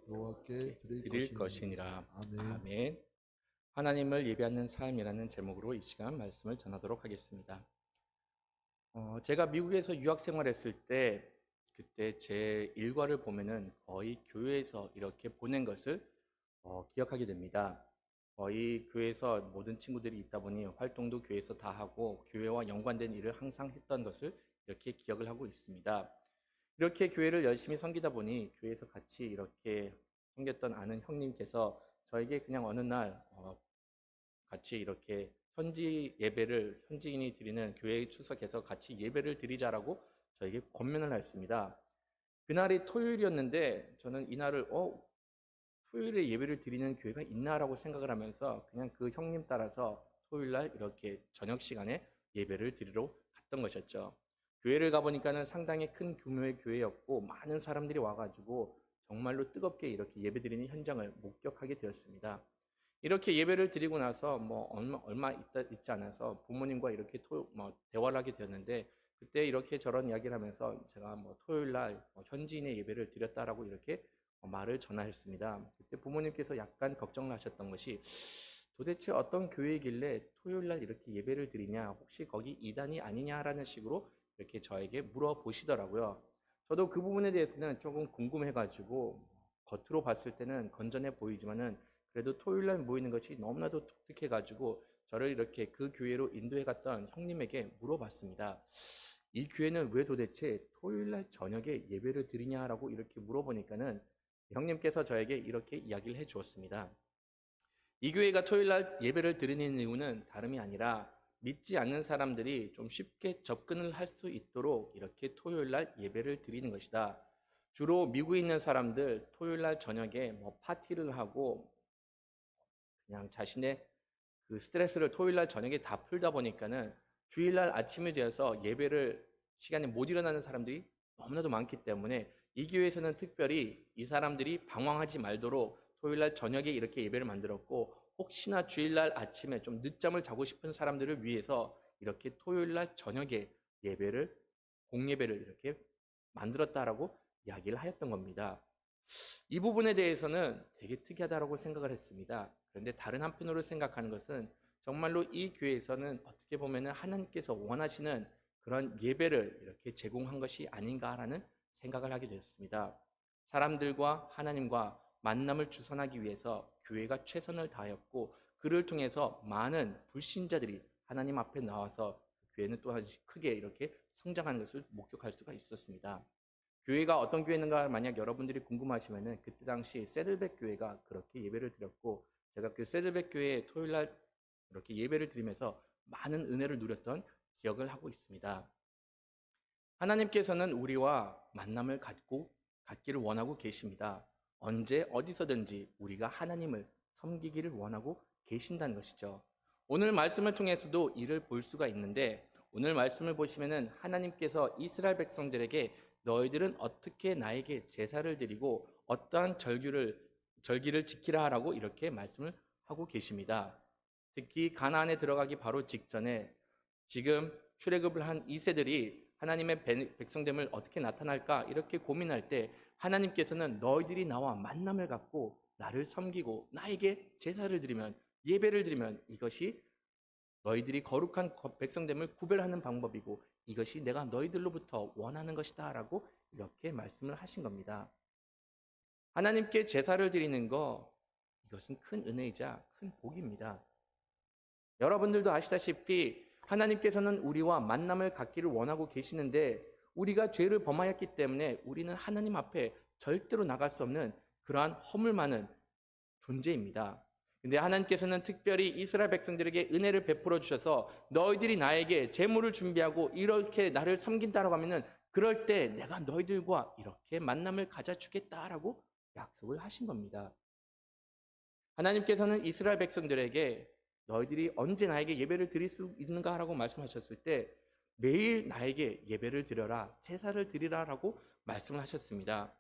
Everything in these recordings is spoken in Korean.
여호와께 드릴 것이니라. 아멘. 아멘. 하나님을 예배하는 삶이라는 제목으로 이 시간 말씀을 전하도록 하겠습니다. 제가 미국에서 유학 생활했을 때 그때 제 일과를 보면은 거의 교회에서 이렇게 보낸 것을 기억하게 됩니다. 거의 교회에서 모든 친구들이 있다 보니 활동도 교회에서 다 하고 교회와 연관된 일을 항상 했던 것을 이렇게 기억을 하고 있습니다. 이렇게 교회를 열심히 섬기다 보니 교회에서 같이 이렇게 섬겼던 아는 형님께서 저에게 그냥 어느 날 같이 이렇게 현지인이 드리는 교회에 출석해서 같이 예배를 드리자라고 저에게 권면을 했습니다. 그날이 토요일이었는데 저는 이날을 토요일에 예배를 드리는 교회가 있나라고 생각을 하면서 그냥 그 형님 따라서 토요일날 이렇게 저녁 시간에 예배를 드리러 갔던 것이었죠. 교회를 가보니까는 상당히 큰 규모의 교회였고 많은 사람들이 와가지고 정말로 뜨겁게 이렇게 예배드리는 현장을 목격하게 되었습니다. 이렇게 예배를 드리고 나서 얼마 있지 않아서 부모님과 이렇게 대화를 하게 되었는데 그때 이렇게 저런 이야기를 하면서 제가 토요일날 현지인의 예배를 드렸다라고 이렇게 말을 전하였습니다. 그때 부모님께서 약간 걱정을 하셨던 것이 도대체 어떤 교회이길래 토요일날 이렇게 예배를 드리냐, 혹시 거기 이단이 아니냐라는 식으로 이렇게 저에게 물어보시더라고요. 저도 그 부분에 대해서는 조금 궁금해가지고 겉으로 봤을 때는 건전해 보이지만은 그래도 토요일날 모이는 것이 너무나도 독특해가지고 저를 이렇게 그 교회로 인도해 갔던 형님에게 물어봤습니다. 이 교회는 왜 도대체 토요일날 저녁에 예배를 드리냐라고 이렇게 물어보니까는 형님께서 저에게 이렇게 이야기를 해 주었습니다. 이 교회가 토요일날 예배를 드리는 이유는 다름이 아니라 믿지 않는 사람들이 좀 쉽게 접근을 할 수 있도록 이렇게 토요일날 예배를 드리는 것이다. 주로 미국에 있는 사람들 토요일날 저녁에 파티를 하고 그냥 자신의 그 스트레스를 토요일날 저녁에 다 풀다 보니까는 주일날 아침이 되어서 예배를 시간에 못 일어나는 사람들이 너무나도 많기 때문에 이 교회에서는 특별히 이 사람들이 방황하지 말도록 토요일날 저녁에 이렇게 예배를 만들었고, 혹시나 주일날 아침에 좀 늦잠을 자고 싶은 사람들을 위해서 이렇게 토요일날 저녁에 공예배를 이렇게 만들었다라고 이야기를 하였던 겁니다. 이 부분에 대해서는 되게 특이하다고 생각을 했습니다. 그런데 다른 한편으로 생각하는 것은 정말로 이 교회에서는 어떻게 보면 하나님께서 원하시는 그런 예배를 이렇게 제공한 것이 아닌가라는 생각을 하게 되었습니다. 사람들과 하나님과 만남을 주선하기 위해서 교회가 최선을 다하였고, 그를 통해서 많은 불신자들이 하나님 앞에 나와서 교회는 또한 크게 이렇게 성장하는 것을 목격할 수가 있었습니다. 교회가 어떤 교회인가 만약 여러분들이 궁금하시면은 그때 당시 세들백 교회가 그렇게 예배를 드렸고, 제가 그 세들백 교회에 토요일날 이렇게 예배를 드리면서 많은 은혜를 누렸던 기억을 하고 있습니다. 하나님께서는 우리와 만남을 갖기를 원하고 계십니다. 언제 어디서든지 우리가 하나님을 섬기기를 원하고 계신다는 것이죠. 오늘 말씀을 통해서도 이를 볼 수가 있는데, 오늘 말씀을 보시면은 하나님께서 이스라엘 백성들에게 너희들은 어떻게 나에게 제사를 드리고 어떠한 절기를 지키라 하라고 이렇게 말씀을 하고 계십니다. 특히 가나안에 들어가기 바로 직전에 지금 출애굽을 한 2세들이 하나님의 백성됨을 어떻게 나타날까 이렇게 고민할 때 하나님께서는 너희들이 나와 만남을 갖고 나를 섬기고 나에게 제사를 드리면, 예배를 드리면 이것이 너희들이 거룩한 백성됨을 구별하는 방법이고 이것이 내가 너희들로부터 원하는 것이다 라고 이렇게 말씀을 하신 겁니다. 하나님께 제사를 드리는 이것은 큰 은혜이자 큰 복입니다. 여러분들도 아시다시피 하나님께서는 우리와 만남을 갖기를 원하고 계시는데, 우리가 죄를 범하였기 때문에 우리는 하나님 앞에 절대로 나갈 수 없는 그러한 허물 많은 존재입니다. 근데 하나님께서는 특별히 이스라엘 백성들에게 은혜를 베풀어 주셔서 너희들이 나에게 제물을 준비하고 이렇게 나를 섬긴다라고 하면은 그럴 때 내가 너희들과 이렇게 만남을 가져주겠다라고 약속을 하신 겁니다. 하나님께서는 이스라엘 백성들에게 너희들이 언제 나에게 예배를 드릴 수 있는가라고 말씀하셨을 때 매일 나에게 예배를 드려라, 제사를 드리라라고 말씀을 하셨습니다.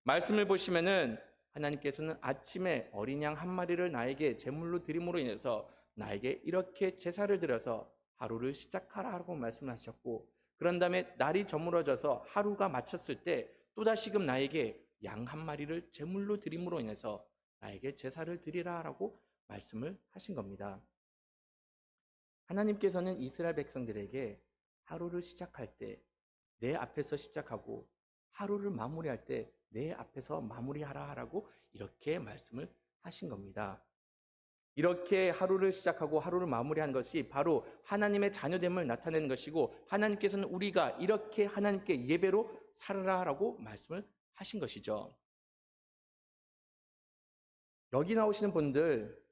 말씀을 보시면은 하나님께서는 아침에 어린 양 한 마리를 나에게 제물로 드림으로 인해서 나에게 이렇게 제사를 드려서 하루를 시작하라고 말씀하셨고, 그런 다음에 날이 저물어져서 하루가 마쳤을 때 또다시금 나에게 양 한 마리를 제물로 드림으로 인해서 나에게 제사를 드리라라고 말씀을 하신 겁니다. 하나님께서는 이스라엘 백성들에게 하루를 시작할 때 내 앞에서 시작하고 하루를 마무리할 때 내 앞에서 마무리하라라고 이렇게 말씀을 하신 겁니다. 이렇게 하루를 시작하고 하루를 마무리한 것이 바로 하나님의 자녀됨을 나타내는 것이고, 하나님께서는 우리가 이렇게 하나님께 예배로 살아라라고 말씀을 하신 것이죠. 여기 나오시는 분들,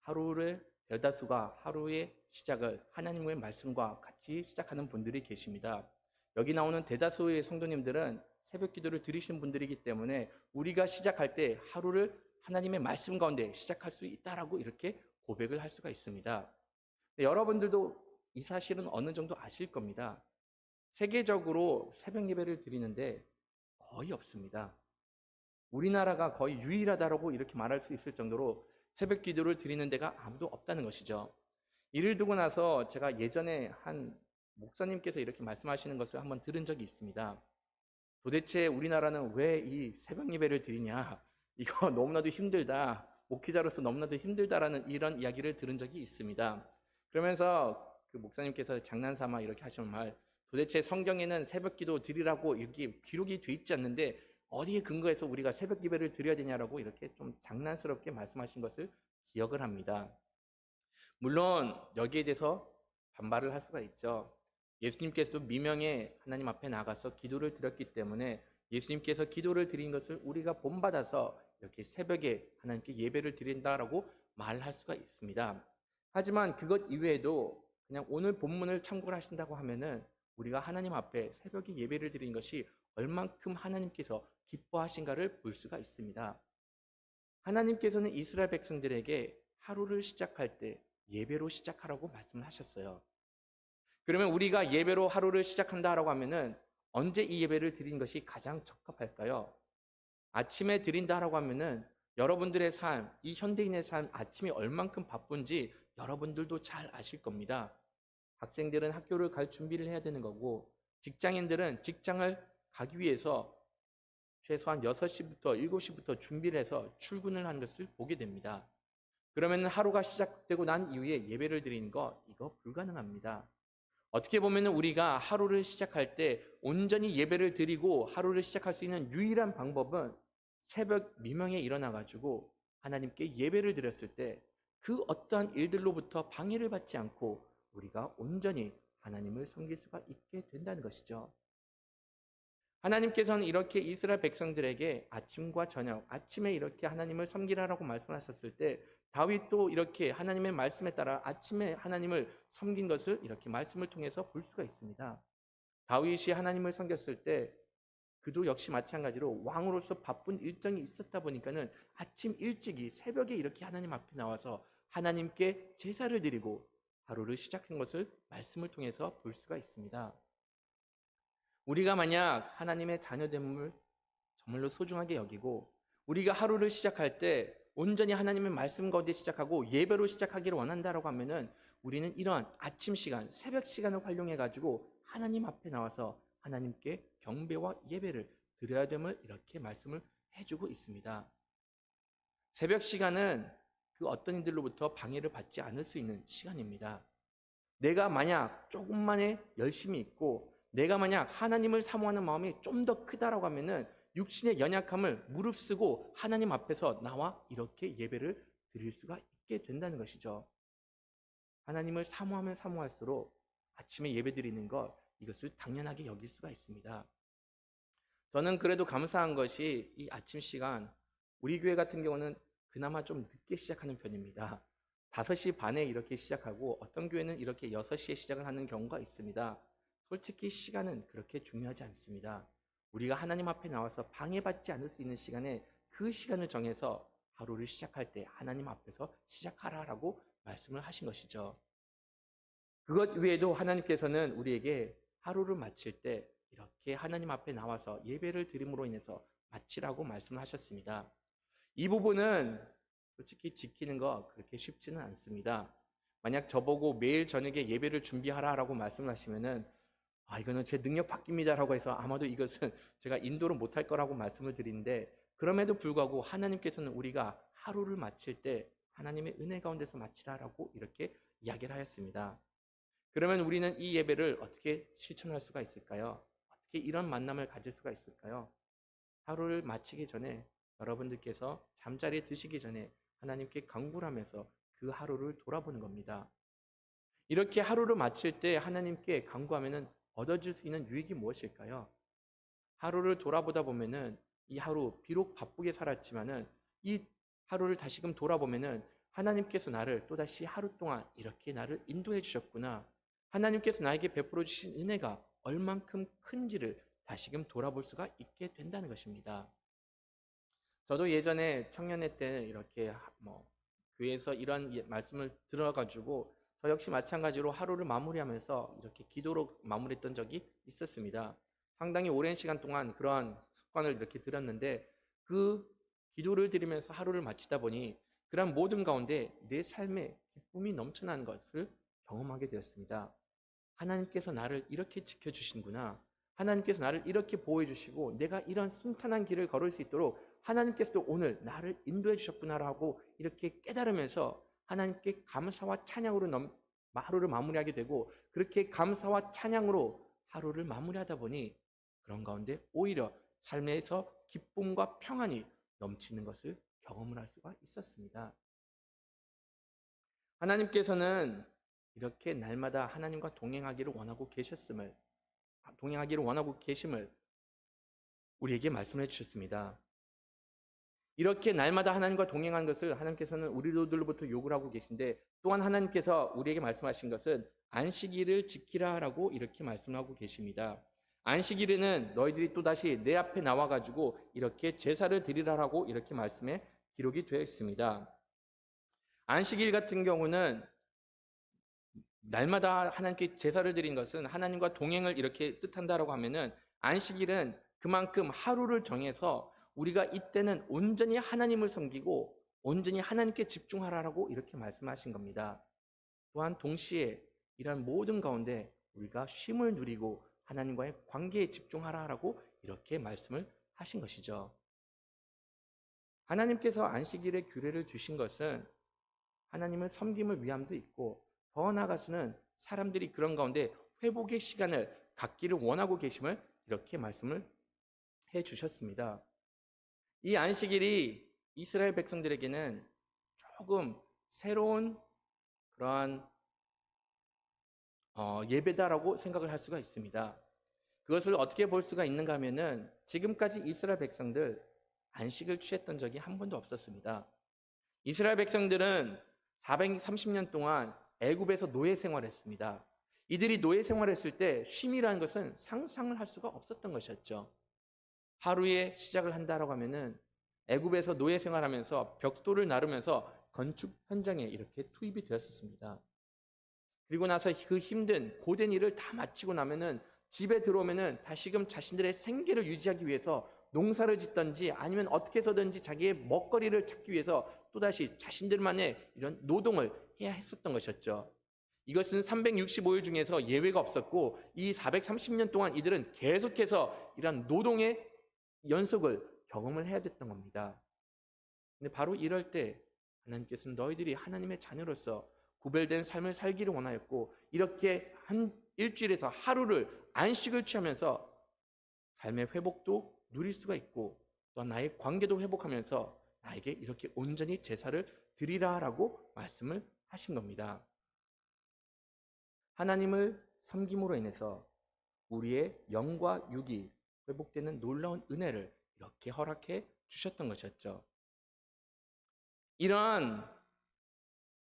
하루를 대다수가 하루의 시작을 하나님의 말씀과 같이 시작하는 분들이 계십니다. 여기 나오는 대다수의 성도님들은 새벽 기도를 드리시는 분들이기 때문에 우리가 시작할 때 하루를 하나님의 말씀 가운데 시작할 수 있다라고 이렇게 고백을 할 수가 있습니다. 여러분들도 이 사실은 어느 정도 아실 겁니다. 세계적으로 새벽 예배를 드리는데 거의 없습니다. 우리나라가 거의 유일하다라고 이렇게 말할 수 있을 정도로 새벽 기도를 드리는 데가 아무도 없다는 것이죠. 이를 두고 나서 제가 예전에 한 목사님께서 이렇게 말씀하시는 것을 한번 들은 적이 있습니다. 도대체 우리나라는 왜 이 새벽 예배를 드리냐? 이거 너무나도 힘들다. 목회자로서 너무나도 힘들다라는 이런 이야기를 들은 적이 있습니다. 그러면서 그 목사님께서 장난삼아 이렇게 하시는 말, 도대체 성경에는 새벽 기도 드리라고 이렇게 기록이 돼 있지 않는데 어디에 근거해서 우리가 새벽 예배를 드려야 되냐라고 이렇게 좀 장난스럽게 말씀하신 것을 기억을 합니다. 물론 여기에 대해서 반발을 할 수가 있죠. 예수님께서도 미명에 하나님 앞에 나가서 기도를 드렸기 때문에 예수님께서 기도를 드린 것을 우리가 본받아서 이렇게 새벽에 하나님께 예배를 드린다라고 말할 수가 있습니다. 하지만 그것 이외에도 그냥 오늘 본문을 참고를 하신다고 하면은 우리가 하나님 앞에 새벽에 예배를 드린 것이 얼만큼 하나님께서 기뻐하신가를 볼 수가 있습니다. 하나님께서는 이스라엘 백성들에게 하루를 시작할 때 예배로 시작하라고 말씀을 하셨어요. 그러면 우리가 예배로 하루를 시작한다라고 하면은 언제 이 예배를 드리는 것이 가장 적합할까요? 아침에 드린다라고 하면은 여러분들의 삶, 이 현대인의 삶, 아침이 얼만큼 바쁜지 여러분들도 잘 아실 겁니다. 학생들은 학교를 갈 준비를 해야 되는 거고, 직장인들은 직장을 가기 위해서 최소한 6시부터 7시부터 준비를 해서 출근을 하는 것을 보게 됩니다. 그러면 하루가 시작되고 난 이후에 예배를 드리는 거, 이거 불가능합니다. 어떻게 보면 우리가 하루를 시작할 때 온전히 예배를 드리고 하루를 시작할 수 있는 유일한 방법은 새벽 미명에 일어나가지고 하나님께 예배를 드렸을 때 그 어떠한 일들로부터 방해를 받지 않고 우리가 온전히 하나님을 섬길 수가 있게 된다는 것이죠. 하나님께서는 이렇게 이스라엘 백성들에게 아침과 저녁, 아침에 이렇게 하나님을 섬기라라고 말씀하셨을 때 다윗도 이렇게 하나님의 말씀에 따라 아침에 하나님을 섬긴 것을 이렇게 말씀을 통해서 볼 수가 있습니다. 다윗이 하나님을 섬겼을 때 그도 역시 마찬가지로 왕으로서 바쁜 일정이 있었다 보니까는 아침 일찍이 새벽에 이렇게 하나님 앞에 나와서 하나님께 제사를 드리고 하루를 시작한 것을 말씀을 통해서 볼 수가 있습니다. 우리가 만약 하나님의 자녀됨을 정말로 소중하게 여기고 우리가 하루를 시작할 때 온전히 하나님의 말씀 가운데 시작하고 예배로 시작하기를 원한다라고 하면은 우리는 이러한 아침 시간, 새벽 시간을 활용해 가지고 하나님 앞에 나와서 하나님께 경배와 예배를 드려야 됨을 이렇게 말씀을 해주고 있습니다. 새벽 시간은 그 어떤 이들로부터 방해를 받지 않을 수 있는 시간입니다. 내가 만약 조금만의 열심이 있고 내가 만약 하나님을 사모하는 마음이 좀 더 크다라고 하면은 육신의 연약함을 무릅쓰고 하나님 앞에서 나와 이렇게 예배를 드릴 수가 있게 된다는 것이죠. 하나님을 사모하면 사모할수록 아침에 예배 드리는 것, 이것을 당연하게 여길 수가 있습니다. 저는 그래도 감사한 것이 이 아침 시간, 우리 교회 같은 경우는 그나마 좀 늦게 시작하는 편입니다. 5시 반에 이렇게 시작하고 어떤 교회는 이렇게 6시에 시작을 하는 경우가 있습니다. 솔직히 시간은 그렇게 중요하지 않습니다. 우리가 하나님 앞에 나와서 방해받지 않을 수 있는 시간에 그 시간을 정해서 하루를 시작할 때 하나님 앞에서 시작하라라고 말씀을 하신 것이죠. 그것 외에도 하나님께서는 우리에게 하루를 마칠 때 이렇게 하나님 앞에 나와서 예배를 드림으로 인해서 마치라고 말씀을 하셨습니다. 이 부분은 솔직히 지키는 거 그렇게 쉽지는 않습니다. 만약 저보고 매일 저녁에 예배를 준비하라라고 말씀하시면은 이거는 제 능력 바뀝니다라고 해서 아마도 이것은 제가 인도를 못할 거라고 말씀을 드리는데, 그럼에도 불구하고 하나님께서는 우리가 하루를 마칠 때 하나님의 은혜 가운데서 마치라라고 이렇게 이야기를 하였습니다. 그러면 우리는 이 예배를 어떻게 실천할 수가 있을까요? 어떻게 이런 만남을 가질 수가 있을까요? 하루를 마치기 전에 여러분들께서 잠자리에 드시기 전에 하나님께 간구를 하면서 그 하루를 돌아보는 겁니다. 이렇게 하루를 마칠 때 하나님께 간구하면은 얻어질 수 있는 유익이 무엇일까요? 하루를 돌아보다 보면은 이 하루 비록 바쁘게 살았지만은 이 하루를 다시금 돌아보면은 하나님께서 나를 또다시 하루 동안 이렇게 나를 인도해 주셨구나. 하나님께서 나에게 베풀어 주신 은혜가 얼만큼 큰지를 다시금 돌아볼 수가 있게 된다는 것입니다. 저도 예전에 청년회 때 이렇게 교회에서 이런 말씀을 들어가지고 저 역시 마찬가지로 하루를 마무리하면서 이렇게 기도로 마무리했던 적이 있었습니다. 상당히 오랜 시간 동안 그러한 습관을 이렇게 들였는데, 그 기도를 드리면서 하루를 마치다 보니 그런 모든 가운데 내 삶에 기쁨이 넘쳐나는 것을 경험하게 되었습니다. 하나님께서 나를 이렇게 지켜주신구나. 하나님께서 나를 이렇게 보호해 주시고 내가 이런 순탄한 길을 걸을 수 있도록 하나님께서도 오늘 나를 인도해 주셨구나라고 이렇게 깨달으면서 하나님께 감사와 찬양으로 하루를 마무리하게 되고, 그렇게 감사와 찬양으로 하루를 마무리하다 보니 그런 가운데 오히려 삶에서 기쁨과 평안이 넘치는 것을 경험을 할 수가 있었습니다. 하나님께서는 이렇게 날마다 하나님과 동행하기를 원하고 계심을 우리에게 말씀해 주셨습니다. 이렇게 날마다 하나님과 동행하는 것을 하나님께서는 우리들로부터 요구를 하고 계신데, 또한 하나님께서 우리에게 말씀하신 것은 안식일을 지키라라고 이렇게 말씀하고 계십니다. 안식일에는 너희들이 또다시 내 앞에 나와가지고 이렇게 제사를 드리라라고 이렇게 말씀에 기록이 되어 있습니다. 안식일 같은 경우는 날마다 하나님께 제사를 드린 것은 하나님과 동행을 이렇게 뜻한다라고 하면은, 안식일은 그만큼 하루를 정해서 우리가 이때는 온전히 하나님을 섬기고 온전히 하나님께 집중하라라고 이렇게 말씀하신 겁니다. 또한 동시에 이러한 모든 가운데 우리가 쉼을 누리고 하나님과의 관계에 집중하라라고 이렇게 말씀을 하신 것이죠. 하나님께서 안식일의 규례를 주신 것은 하나님을 섬김을 위함도 있고, 더 나아가서는 사람들이 그런 가운데 회복의 시간을 갖기를 원하고 계심을 이렇게 말씀을 해 주셨습니다. 이 안식일이 이스라엘 백성들에게는 조금 새로운 그러한 예배다라고 생각을 할 수가 있습니다. 그것을 어떻게 볼 수가 있는가 하면은, 지금까지 이스라엘 백성들 안식을 취했던 적이 한 번도 없었습니다. 이스라엘 백성들은 430년 동안 애굽에서 노예 생활했습니다. 이들이 노예 생활했을 때 쉼이라는 것은 상상을 할 수가 없었던 것이었죠. 하루에 시작을 한다라고 하면은 애굽에서 노예 생활하면서 벽돌을 나르면서 건축 현장에 이렇게 투입이 되었었습니다. 그리고 나서 그 힘든 고된 일을 다 마치고 나면은 집에 들어오면은 다시금 자신들의 생계를 유지하기 위해서 농사를 짓든지 아니면 어떻게 해서든지 자기의 먹거리를 찾기 위해서 또다시 자신들만의 이런 노동을 해야 했었던 것이었죠. 이것은 365일 중에서 예외가 없었고, 이 430년 동안 이들은 계속해서 이런 노동의 연속을 경험을 해야 됐던 겁니다. 근데 바로 이럴 때 하나님께서는 너희들이 하나님의 자녀로서 구별된 삶을 살기를 원하였고, 이렇게 한 일주일에서 하루를 안식을 취하면서 삶의 회복도 누릴 수가 있고, 또 나의 관계도 회복하면서 나에게 이렇게 온전히 제사를 드리라라고 말씀을 하신 겁니다. 하나님을 섬김으로 인해서 우리의 영과 육이 회복되는 놀라운 은혜를 이렇게 허락해 주셨던 것이었죠. 이러한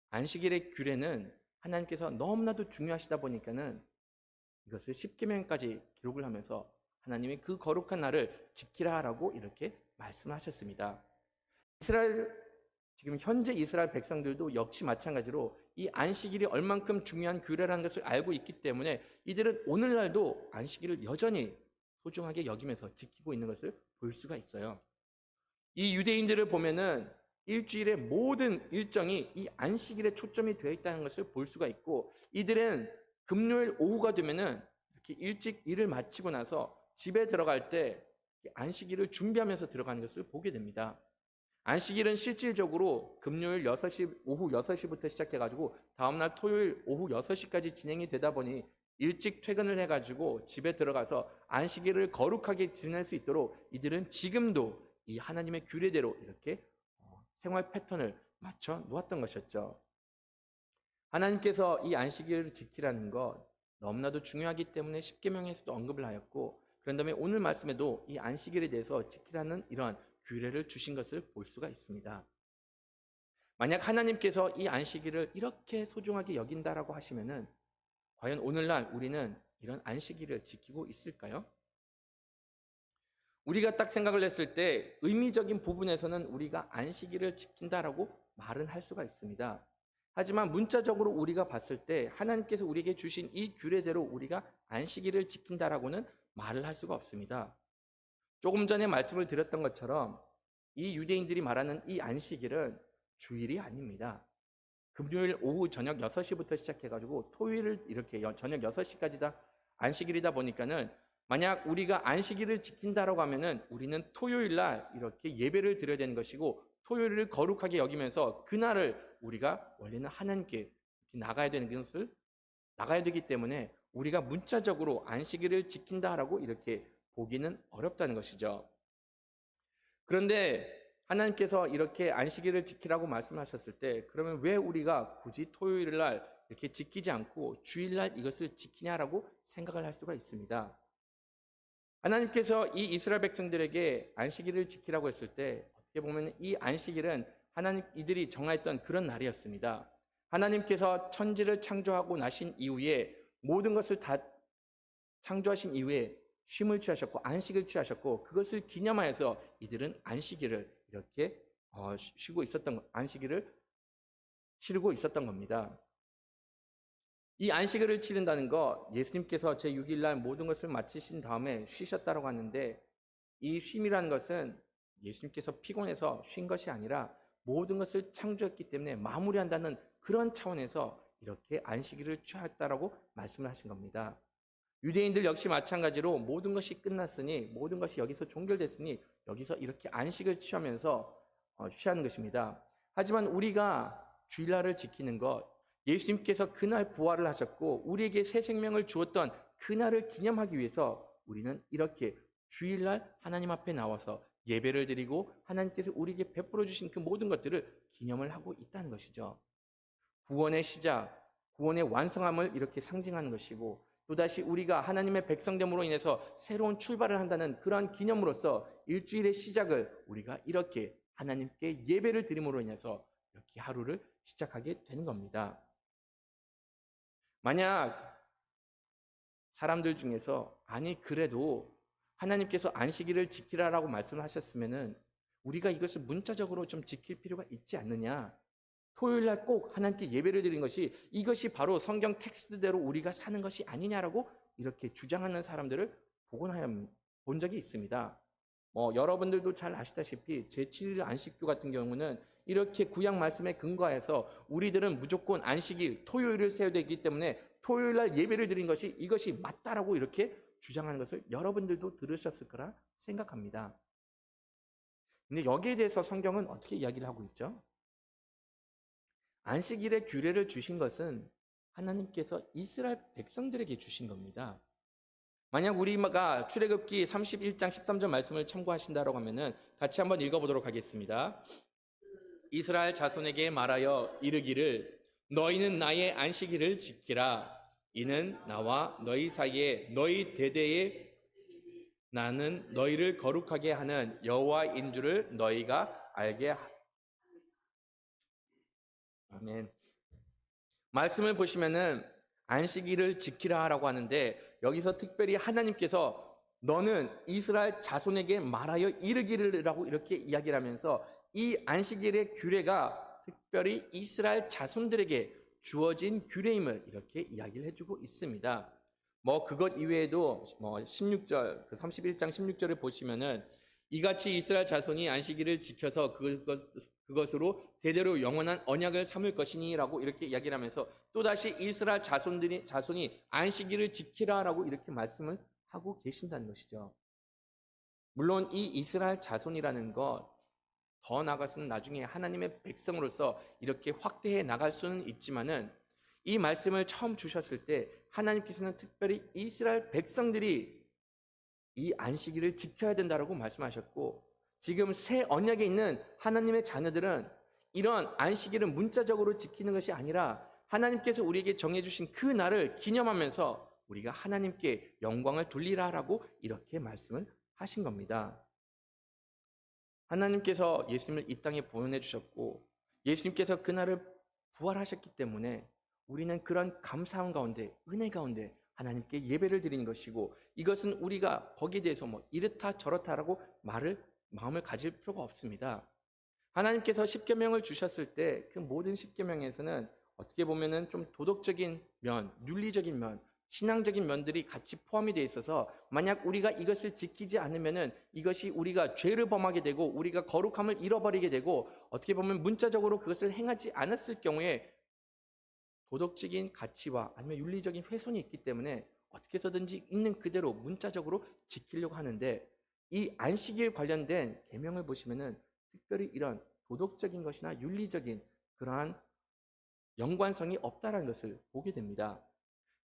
안식일의 규례는 하나님께서 너무나도 중요하시다 보니까는 이것을 십계명까지 기록을 하면서 하나님이 그 거룩한 날을 지키라라고 이렇게 말씀하셨습니다. 지금 현재 이스라엘 백성들도 역시 마찬가지로 이 안식일이 얼만큼 중요한 규례라는 것을 알고 있기 때문에 이들은 오늘날도 안식일을 여전히 소중하게 여기면서 지키고 있는 것을 볼 수가 있어요. 이 유대인들을 보면은 일주일의 모든 일정이 이 안식일에 초점이 되어 있다는 것을 볼 수가 있고, 이들은 금요일 오후가 되면은 이렇게 일찍 일을 마치고 나서 집에 들어갈 때 안식일을 준비하면서 들어가는 것을 보게 됩니다. 안식일은 실질적으로 금요일 6시, 오후 6시부터 시작해가지고 다음날 토요일 오후 6시까지 진행이 되다 보니 일찍 퇴근을 해가지고 집에 들어가서 안식일을 거룩하게 지낼 수 있도록 이들은 지금도 이 하나님의 규례대로 이렇게 생활 패턴을 맞춰 놓았던 것이었죠. 하나님께서 이 안식일을 지키라는 것 너무나도 중요하기 때문에 십계명에서도 언급을 하였고, 그런 다음에 오늘 말씀에도 이 안식일에 대해서 지키라는 이러한 규례를 주신 것을 볼 수가 있습니다. 만약 하나님께서 이 안식일을 이렇게 소중하게 여긴다라고 하시면은 과연 오늘날 우리는 이런 안식일을 지키고 있을까요? 우리가 딱 생각을 했을 때 의미적인 부분에서는 우리가 안식일을 지킨다라고 말은 할 수가 있습니다. 하지만 문자적으로 우리가 봤을 때 하나님께서 우리에게 주신 이 규례대로 우리가 안식일을 지킨다라고는 말을 할 수가 없습니다. 조금 전에 말씀을 드렸던 것처럼 이 유대인들이 말하는 이 안식일은 주일이 아닙니다. 금요일 오후 저녁 6시부터 시작해가지고 토요일을 이렇게 저녁 6시까지 다 안식일이다 보니까는 만약 우리가 안식일을 지킨다라고 하면은 우리는 토요일 날 이렇게 예배를 드려야 되는 것이고 토요일을 거룩하게 여기면서 그날을 우리가 원래는 하나님께 나가야 되는 것을 나가야 되기 때문에 우리가 문자적으로 안식일을 지킨다라고 이렇게 보기는 어렵다는 것이죠. 그런데 하나님께서 이렇게 안식일을 지키라고 말씀하셨을 때 그러면 왜 우리가 굳이 토요일 날 이렇게 지키지 않고 주일 날 이것을 지키냐라고 생각을 할 수가 있습니다. 하나님께서 이 이스라엘 백성들에게 안식일을 지키라고 했을 때 어떻게 보면 이 안식일은 하나님 이들이 정하였던 그런 날이었습니다. 하나님께서 천지를 창조하고 나신 이후에 모든 것을 다 창조하신 이후에 쉼을 취하셨고 안식을 취하셨고 그것을 기념하여서 이들은 안식일을 이렇게 쉬고 있었던 안식일을 치르고 있었던 겁니다. 이 안식일을 치른다는 거 예수님께서 제6일 날 모든 것을 마치신 다음에 쉬셨다고 하는데 이 쉼이라는 것은 예수님께서 피곤해서 쉰 것이 아니라 모든 것을 창조했기 때문에 마무리한다는 그런 차원에서 이렇게 안식일을 취하였다라고 말씀을 하신 겁니다. 유대인들 역시 마찬가지로 모든 것이 끝났으니 모든 것이 여기서 종결됐으니 여기서 이렇게 안식을 취하면서 취하는 것입니다. 하지만 우리가 주일날을 지키는 것 예수님께서 그날 부활을 하셨고 우리에게 새 생명을 주었던 그날을 기념하기 위해서 우리는 이렇게 주일날 하나님 앞에 나와서 예배를 드리고 하나님께서 우리에게 베풀어 주신 그 모든 것들을 기념을 하고 있다는 것이죠. 구원의 시작, 구원의 완성함을 이렇게 상징하는 것이고 또다시 우리가 하나님의 백성됨으로 인해서 새로운 출발을 한다는 그런 기념으로서 일주일의 시작을 우리가 이렇게 하나님께 예배를 드림으로 인해서 이렇게 하루를 시작하게 되는 겁니다. 만약 사람들 중에서 아니 그래도 하나님께서 안식일을 지키라라고 말씀하셨으면은 우리가 이것을 문자적으로 좀 지킬 필요가 있지 않느냐? 토요일 날 꼭 하나님께 예배를 드린 것이 이것이 바로 성경 텍스트대로 우리가 사는 것이 아니냐라고 이렇게 주장하는 사람들을 보곤 본 적이 있습니다. 여러분들도 잘 아시다시피 제7일 안식교 같은 경우는 이렇게 구약 말씀에 근거해서 우리들은 무조건 안식일 토요일을 세워야 되기 때문에 토요일 날 예배를 드린 것이 이것이 맞다라고 이렇게 주장하는 것을 여러분들도 들으셨을 거라 생각합니다. 근데 여기에 대해서 성경은 어떻게 이야기를 하고 있죠? 안식일의 규례를 주신 것은 하나님께서 이스라엘 백성들에게 주신 겁니다. 만약 우리가 출애굽기 31장 13절 말씀을 참고하신다고 하면은 같이 한번 읽어보도록 하겠습니다. 이스라엘 자손에게 말하여 이르기를 너희는 나의 안식일을 지키라. 이는 나와 너희 사이에 너희 대대에 나는 너희를 거룩하게 하는 여호와인 줄을 너희가 알게 하라. 아멘. 말씀을 보시면은 안식일을 지키라라고 하는데 여기서 특별히 하나님께서 너는 이스라엘 자손에게 말하여 이르기를라고 이렇게 이야기를 하면서 이 안식일의 규례가 특별히 이스라엘 자손들에게 주어진 규례임을 이렇게 이야기를 해주고 있습니다. 그것 이외에도 16절, 31장 16절을 보시면은 이같이 이스라엘 자손이 안식일을 지켜서 그것으로 대대로 영원한 언약을 삼을 것이니라고 이렇게 이야기를 하면서 또다시 이스라엘 자손이 안식일을 지키라라고 이렇게 말씀을 하고 계신다는 것이죠. 물론 이 이스라엘 자손이라는 것, 더 나아가서는 나중에 하나님의 백성으로서 이렇게 확대해 나갈 수는 있지만은 이 말씀을 처음 주셨을 때 하나님께서는 특별히 이스라엘 백성들이 이 안식일을 지켜야 된다라고 말씀하셨고, 지금 새 언약에 있는 하나님의 자녀들은 이런 안식일을 문자적으로 지키는 것이 아니라 하나님께서 우리에게 정해주신 그 날을 기념하면서 우리가 하나님께 영광을 돌리라라고 이렇게 말씀을 하신 겁니다. 하나님께서 예수님을 이 땅에 보내주셨고 예수님께서 그날을 부활하셨기 때문에 우리는 그런 감사함 가운데, 은혜 가운데 하나님께 예배를 드리는 것이고, 이것은 우리가 거기에 대해서 이렇다 저렇다라고 마음을 가질 필요가 없습니다. 하나님께서 십계명을 주셨을 때 그 모든 십계명에서는 어떻게 보면은 좀 도덕적인 면, 윤리적인 면, 신앙적인 면들이 같이 포함이 되어 있어서 만약 우리가 이것을 지키지 않으면은 이것이 우리가 죄를 범하게 되고 우리가 거룩함을 잃어버리게 되고, 어떻게 보면 문자적으로 그것을 행하지 않았을 경우에 도덕적인 가치와 아니면 윤리적인 훼손이 있기 때문에 어떻게 해서든지 있는 그대로 문자적으로 지키려고 하는데, 이 안식일 관련된 계명을 보시면은 특별히 이런 도덕적인 것이나 윤리적인 그러한 연관성이 없다라는 것을 보게 됩니다.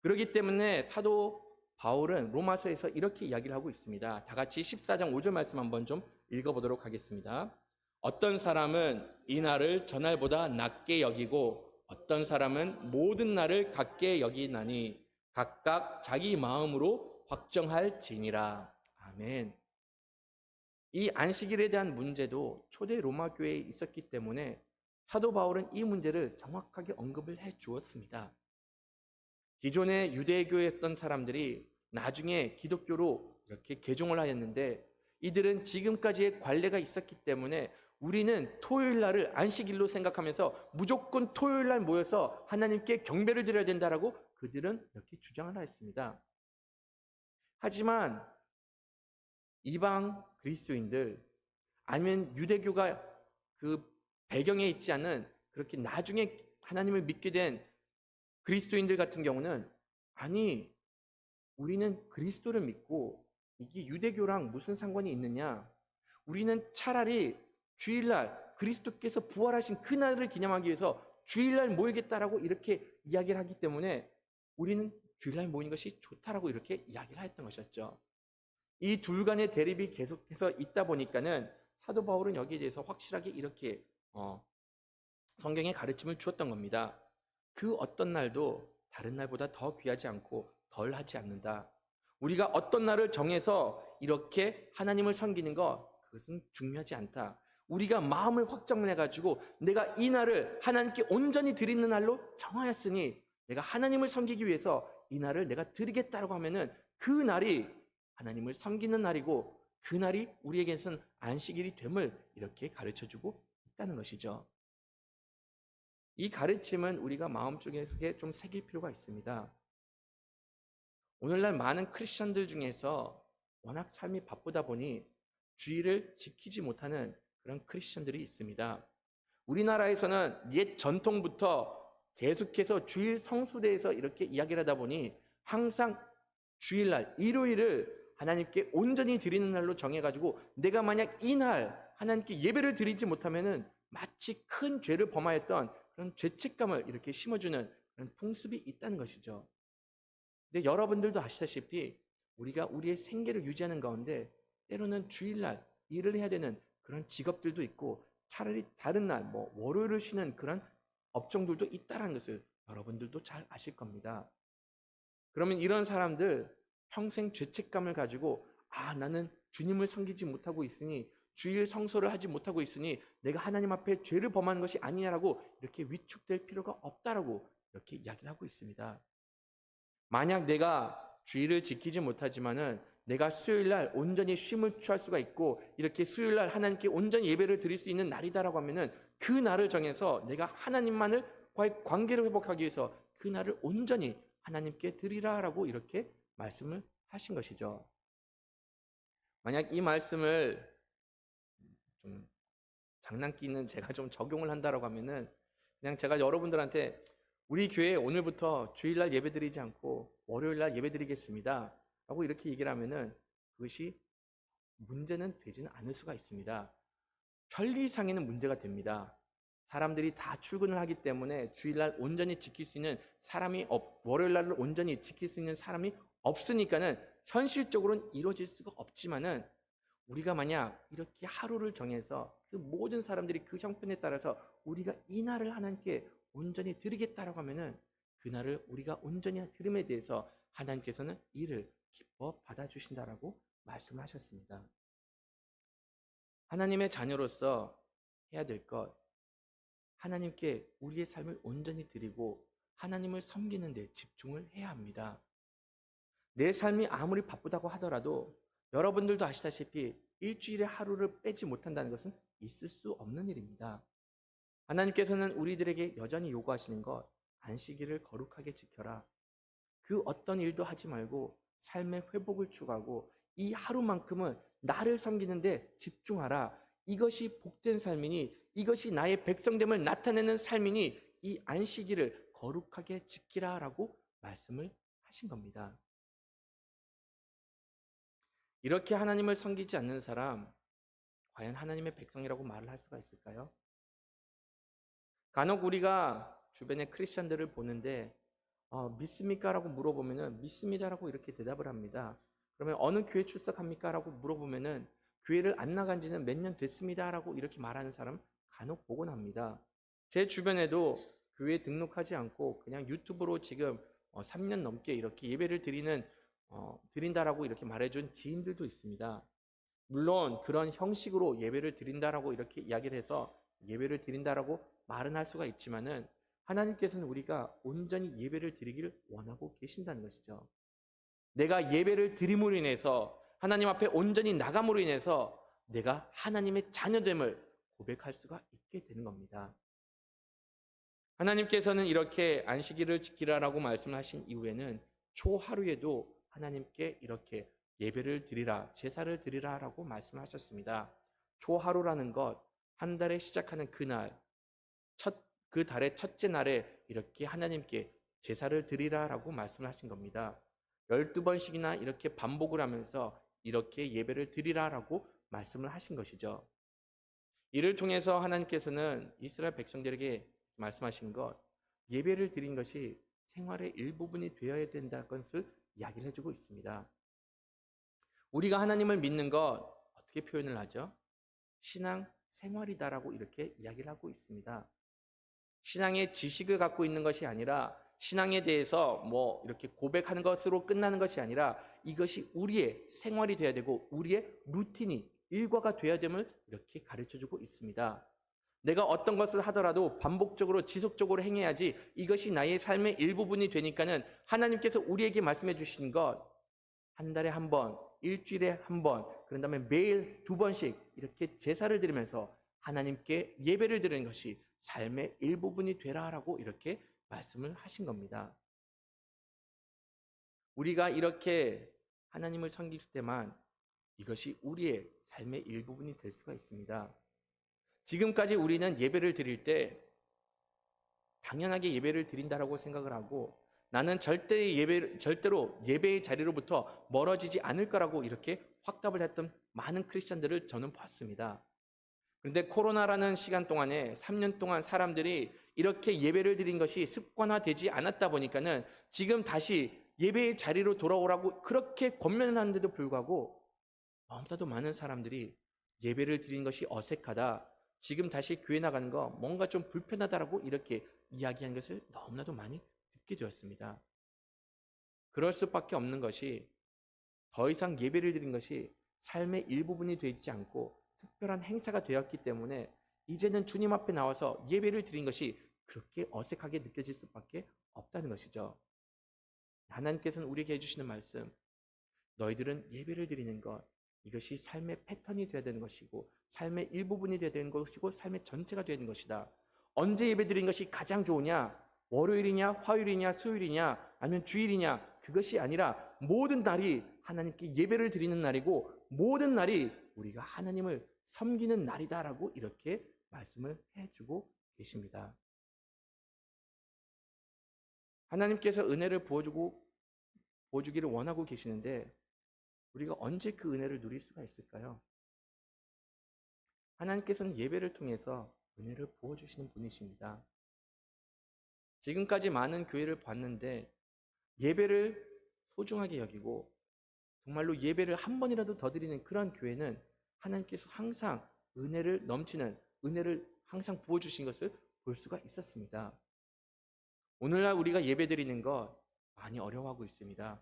그렇기 때문에 사도 바울은 로마서에서 이렇게 이야기를 하고 있습니다. 다 같이 14장 5절 말씀 한번 좀 읽어보도록 하겠습니다. 어떤 사람은 이 날을 전날보다 낮게 여기고 어떤 사람은 모든 날을 같게 여기나니 각각 자기 마음으로 확정할지니라. 아멘. 이 안식일에 대한 문제도 초대 로마 교회에 있었기 때문에 사도 바울은 이 문제를 정확하게 언급을 해 주었습니다. 기존의 유대교였던 사람들이 나중에 기독교로 이렇게 개종을 하였는데, 이들은 지금까지의 관례가 있었기 때문에 우리는 토요일 날을 안식일로 생각하면서 무조건 토요일 날 모여서 하나님께 경배를 드려야 된다라고 그들은 이렇게 주장을 하였습니다. 하지만 이방 그리스도인들 아니면 유대교가 그 배경에 있지 않은 그렇게 나중에 하나님을 믿게 된 그리스도인들 같은 경우는, 아니 우리는 그리스도를 믿고 이게 유대교랑 무슨 상관이 있느냐, 우리는 차라리 주일날 그리스도께서 부활하신 그날을 기념하기 위해서 주일날 모이겠다라고 이렇게 이야기를 하기 때문에 우리는 주일날 모이는 것이 좋다라고 이렇게 이야기를 했던 것이었죠. 이 둘 간의 대립이 계속해서 있다 보니까는 사도 바울은 여기에 대해서 확실하게 이렇게 성경의 가르침을 주었던 겁니다. 그 어떤 날도 다른 날보다 더 귀하지 않고 덜 하지 않는다. 우리가 어떤 날을 정해서 이렇게 하나님을 섬기는 것, 그것은 중요하지 않다. 우리가 마음을 확정해가지고 내가 이 날을 하나님께 온전히 드리는 날로 정하였으니 내가 하나님을 섬기기 위해서 이 날을 내가 드리겠다라고 하면은 그 날이 하나님을 섬기는 날이고 그 날이 우리에게는 안식일이 됨을 이렇게 가르쳐주고 있다는 것이죠. 이 가르침은 우리가 마음속에 좀 새길 필요가 있습니다. 오늘날 많은 크리스천들 중에서 워낙 삶이 바쁘다 보니 주일을 지키지 못하는 그런 크리스천들이 있습니다. 우리나라에서는 옛 전통부터 계속해서 주일 성수대에서 이렇게 이야기를 하다 보니 항상 주일날, 일요일을 하나님께 온전히 드리는 날로 정해가지고 내가 만약 이날 하나님께 예배를 드리지 못하면은 마치 큰 죄를 범하였던 그런 죄책감을 이렇게 심어주는 그런 풍습이 있다는 것이죠. 근데 여러분들도 아시다시피 우리가 우리의 생계를 유지하는 가운데 때로는 주일날 일을 해야 되는 그런 직업들도 있고 차라리 다른 날, 월요일을 쉬는 그런 업종들도 있다는 것을 여러분들도 잘 아실 겁니다. 그러면 이런 사람들 평생 죄책감을 가지고 나는 주님을 섬기지 못하고 있으니, 주일 성소를 하지 못하고 있으니 내가 하나님 앞에 죄를 범하는 것이 아니냐라고 이렇게 위축될 필요가 없다라고 이렇게 이야기를 하고 있습니다. 만약 내가 주일을 지키지 못하지만은 내가 수요일날 온전히 쉼을 취할 수가 있고 이렇게 수요일날 하나님께 온전히 예배를 드릴 수 있는 날이다라고 하면은 그 날을 정해서 내가 하나님과의 관계를 회복하기 위해서 그 날을 온전히 하나님께 드리라라고 이렇게 말씀을 하신 것이죠. 만약 이 말씀을 장난기는 제가 좀 적용을 한다라고 하면은 그냥 제가 여러분들한테 우리 교회 오늘부터 주일날 예배드리지 않고 월요일날 예배드리겠습니다 라고 이렇게 얘기를 하면은 그것이 문제는 되지는 않을 수가 있습니다. 편리상에는 문제가 됩니다. 사람들이 다 출근을 하기 때문에 주일날 온전히 지킬 수 있는 사람이 월요일날을 온전히 지킬 수 있는 사람이 없으니까는 현실적으로는 이루어질 수가 없지만은 우리가 만약 이렇게 하루를 정해서 그 모든 사람들이 그 형편에 따라서 우리가 이 날을 하나님께 온전히 드리겠다라고 하면은 그날을 우리가 온전히 드림에 대해서 하나님께서는 이를 기뻐 받아주신다라고 말씀하셨습니다. 하나님의 자녀로서 해야 될 것, 하나님께 우리의 삶을 온전히 드리고 하나님을 섬기는 데 집중을 해야 합니다. 내 삶이 아무리 바쁘다고 하더라도 여러분들도 아시다시피 일주일에 하루를 빼지 못한다는 것은 있을 수 없는 일입니다. 하나님께서는 우리들에게 여전히 요구하시는 것, 안식일을 거룩하게 지켜라. 그 어떤 일도 하지 말고 삶의 회복을 추구하고 이 하루만큼은 나를 섬기는데 집중하라. 이것이 복된 삶이니 이것이 나의 백성됨을 나타내는 삶이니 이 안식일을 거룩하게 지키라라고 말씀을 하신 겁니다. 이렇게 하나님을 섬기지 않는 사람, 과연 하나님의 백성이라고 말을 할 수가 있을까요? 간혹 우리가 주변의 크리스천들을 보는데 믿습니까? 라고 물어보면은 믿습니다라고 이렇게 대답을 합니다. 그러면 어느 교회 출석합니까? 라고 물어보면은 교회를 안 나간 지는 몇 년 됐습니다 라고 이렇게 말하는 사람 간혹 보곤 합니다. 제 주변에도 교회에 등록하지 않고 그냥 유튜브로 지금 3년 넘게 이렇게 예배를 드린다라고 이렇게 말해준 지인들도 있습니다. 물론 그런 형식으로 예배를 드린다라고 이렇게 이야기를 해서 예배를 드린다라고 말은 할 수가 있지만은 하나님께서는 우리가 온전히 예배를 드리기를 원하고 계신다는 것이죠. 내가 예배를 드림으로 인해서 하나님 앞에 온전히 나감으로 인해서 내가 하나님의 자녀됨을 고백할 수가 있게 되는 겁니다. 하나님께서는 이렇게 안식일을 지키라라고 말씀하신 이후에는 초하루에도 하나님께 이렇게 예배를 드리라, 제사를 드리라라고 말씀하셨습니다. 초하루라는 것, 한 달에 시작하는 그날, 그 달의 첫째 날에 이렇게 하나님께 제사를 드리라라고 말씀하신 겁니다. 12번씩이나 이렇게 반복을 하면서 이렇게 예배를 드리라라고 말씀을 하신 것이죠. 이를 통해서 하나님께서는 이스라엘 백성들에게 말씀하신 것, 예배를 드린 것이 생활의 일부분이 되어야 된다는 것을 이야기를 해주고 있습니다. 우리가 하나님을 믿는 것 어떻게 표현을 하죠? 신앙 생활이다라고 이렇게 이야기를 하고 있습니다. 신앙의 지식을 갖고 있는 것이 아니라 신앙에 대해서 이렇게 고백하는 것으로 끝나는 것이 아니라 이것이 우리의 생활이 되어야 되고 우리의 루틴이 일과가 되어야 됨을 이렇게 가르쳐주고 있습니다. 내가 어떤 것을 하더라도 반복적으로 지속적으로 행해야지 이것이 나의 삶의 일부분이 되니까는 하나님께서 우리에게 말씀해 주신 것, 한 달에 한 번, 일주일에 한 번, 그런 다음에 매일 2번씩 이렇게 제사를 드리면서 하나님께 예배를 드리는 것이 삶의 일부분이 되라라고 이렇게 말씀을 하신 겁니다. 우리가 이렇게 하나님을 섬길 때만 이것이 우리의 삶의 일부분이 될 수가 있습니다. 지금까지 우리는 예배를 드릴 때 당연하게 예배를 드린다라고 생각을 하고 나는 절대로 예배의 자리로부터 멀어지지 않을 거라고 이렇게 확답을 했던 많은 크리스천들을 저는 봤습니다. 그런데 코로나라는 시간 동안에 3년 동안 사람들이 이렇게 예배를 드린 것이 습관화되지 않았다 보니까는 지금 다시 예배의 자리로 돌아오라고 그렇게 권면을 하는데도 불구하고 너무나도 많은 사람들이 예배를 드린 것이 어색하다, 지금 다시 교회 나가는 거 뭔가 좀 불편하다라고 이렇게 이야기한 것을 너무나도 많이 듣게 되었습니다. 그럴 수밖에 없는 것이 더 이상 예배를 드린 것이 삶의 일부분이 되지 않고 특별한 행사가 되었기 때문에 이제는 주님 앞에 나와서 예배를 드린 것이 그렇게 어색하게 느껴질 수밖에 없다는 것이죠. 하나님께서는 우리에게 해주시는 말씀, 너희들은 예배를 드리는 것, 이것이 삶의 패턴이 되어야 되는 것이고 삶의 일부분이 되어야 되는 것이고 삶의 전체가 되어야 되는 것이다. 언제 예배 드리는 것이 가장 좋으냐? 월요일이냐, 화요일이냐, 수요일이냐, 아니면 주일이냐, 그것이 아니라 모든 날이 하나님께 예배를 드리는 날이고 모든 날이 우리가 하나님을 섬기는 날이다라고 이렇게 말씀을 해주고 계십니다. 하나님께서 은혜를 부어주기를 원하고 계시는데 우리가 언제 그 은혜를 누릴 수가 있을까요? 하나님께서는 예배를 통해서 은혜를 부어주시는 분이십니다. 지금까지 많은 교회를 봤는데 예배를 소중하게 여기고 정말로 예배를 한 번이라도 더 드리는 그런 교회는 하나님께서 항상 은혜를 넘치는 은혜를 항상 부어주신 것을 볼 수가 있었습니다. 오늘날 우리가 예배 드리는 것 많이 어려워하고 있습니다.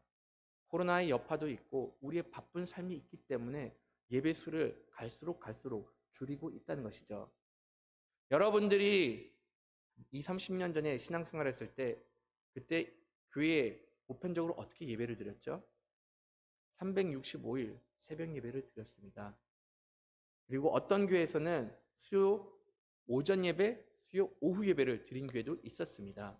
코로나의 여파도 있고 우리의 바쁜 삶이 있기 때문에 예배 수를 갈수록 줄이고 있다는 것이죠. 여러분들이 20, 30년 전에 신앙생활 했을 때 그때 교회에 보편적으로 어떻게 예배를 드렸죠? 365일 새벽 예배를 드렸습니다. 그리고 어떤 교회에서는 수요 오전 예배, 수요 오후 예배를 드린 교회도 있었습니다.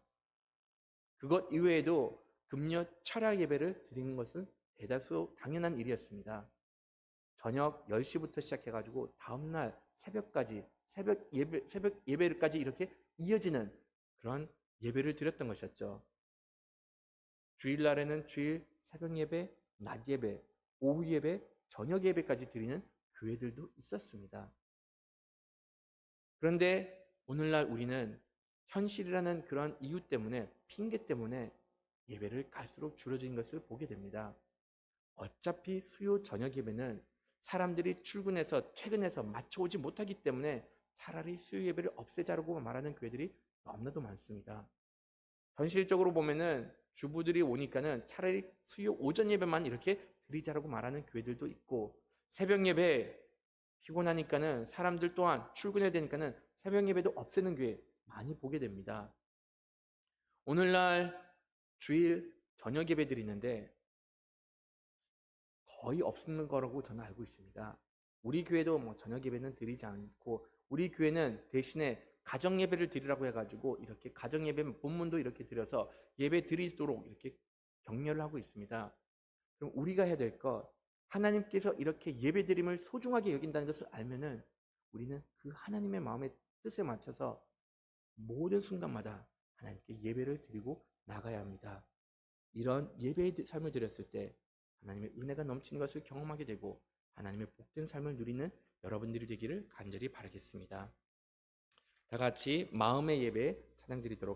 그것 이외에도 금요 철야 예배를 드리는 것은 대다수 당연한 일이었습니다. 저녁 10시부터 시작해가지고 다음날 새벽까지 새벽 예배까지 이렇게 이어지는 그런 예배를 드렸던 것이었죠. 주일날에는 주일 새벽 예배, 낮 예배, 오후 예배, 저녁 예배까지 드리는 교회들도 있었습니다. 그런데 오늘날 우리는 현실이라는 그런 이유 때문에 핑계 때문에 예배를 갈수록 줄어든 것을 보게 됩니다. 어차피 수요 저녁 예배는 사람들이 출근해서 퇴근해서 맞춰오지 못하기 때문에 차라리 수요 예배를 없애자라고 말하는 교회들이 너무나도 많습니다. 현실적으로 보면은 주부들이 오니까는 차라리 수요 오전 예배만 이렇게 드리자라고 말하는 교회들도 있고 새벽 예배 피곤하니까는 사람들 또한 출근해야 되니까는 새벽 예배도 없애는 교회 많이 보게 됩니다. 오늘날 주일 저녁 예배 드리는데 거의 없는 거라고 저는 알고 있습니다. 우리 교회도 뭐 저녁 예배는 드리지 않고 우리 교회는 대신에 가정 예배를 드리라고 해가지고 이렇게 가정 예배 본문도 이렇게 드려서 예배 드리도록 이렇게 격려를 하고 있습니다. 그럼 우리가 해야 될 것, 하나님께서 이렇게 예배 드림을 소중하게 여긴다는 것을 알면은 우리는 그 하나님의 마음의 뜻에 맞춰서 모든 순간마다 하나님께 예배를 드리고 나가야 합니다. 이런 예배의 삶을 드렸을 때 하나님의 은혜가 넘치는 것을 경험하게 되고 하나님의 복된 삶을 누리는 여러분들이 되기를 간절히 바라겠습니다. 다 같이 마음의 예배 찬양 드리도록 하겠습니다.